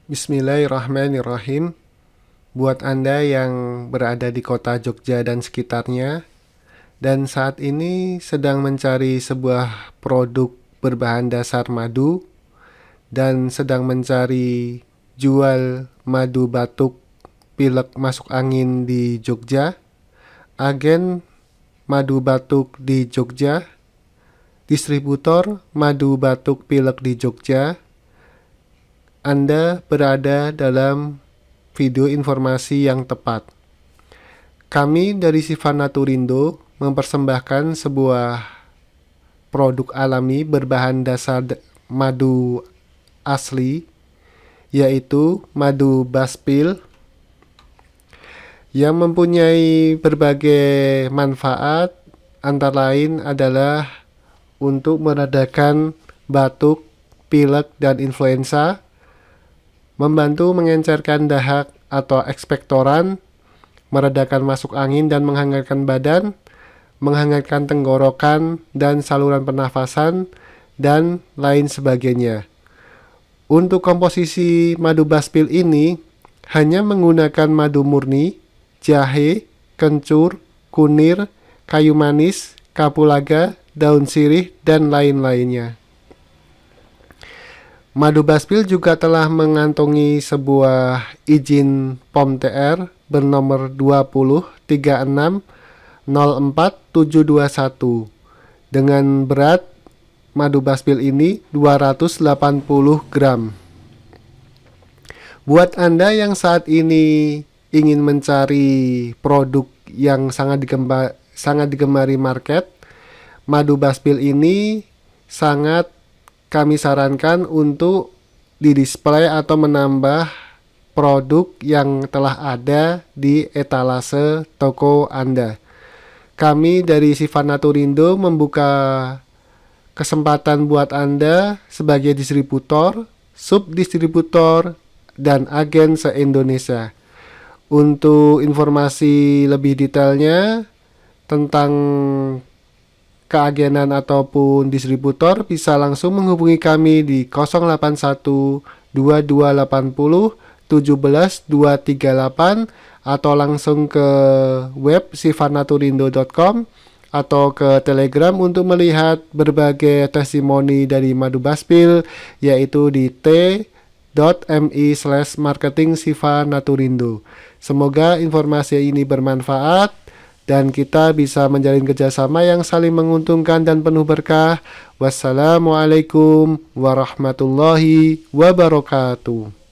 Bismillahirrahmanirrahim. Buat Anda yang berada di kota Jogja dan sekitarnya, dan saat ini sedang mencari sebuah produk berbahan dasar madu, dan sedang mencari jual madu batuk pilek masuk angin di Jogja, agen madu batuk di Jogja, distributor madu batuk pilek di Jogja, Anda berada dalam video informasi yang tepat. Kami dari Siva Naturindo mempersembahkan sebuah produk alami berbahan dasar madu asli, yaitu madu baspil yang mempunyai berbagai manfaat, antara lain adalah untuk meredakan batuk, pilek, dan influenza, membantu mengencerkan dahak atau ekspektoran, meredakan masuk angin dan menghangatkan badan, menghangatkan tenggorokan dan saluran pernafasan, dan lain sebagainya. Untuk komposisi madu baspil ini hanya menggunakan madu murni, jahe, kencur, kunir, kayu manis, kapulaga, daun sirih, dan lain-lainnya. Madu baspil juga telah mengantongi sebuah izin POM TR bernomor 203604721 dengan berat madu baspil ini 280 gram. Buat Anda yang saat ini ingin mencari produk yang sangat digemari market, madu baspil ini sangat kami sarankan untuk didisplay atau menambah produk yang telah ada di etalase toko Anda. Kami dari Siva Naturindo membuka kesempatan buat Anda sebagai distributor, subdistributor, dan agen se-Indonesia. Untuk informasi lebih detailnya tentang keagenan ataupun distributor, bisa langsung menghubungi kami di 081 2280 17238 atau langsung ke web sivanaturindo.com atau ke Telegram untuk melihat berbagai testimoni dari madu baspil, yaitu di t.mi/marketing Siva Naturindo. Semoga informasi ini bermanfaat dan kita bisa menjalin kerjasama yang saling menguntungkan dan penuh berkah. Wassalamualaikum warahmatullahi wabarakatuh.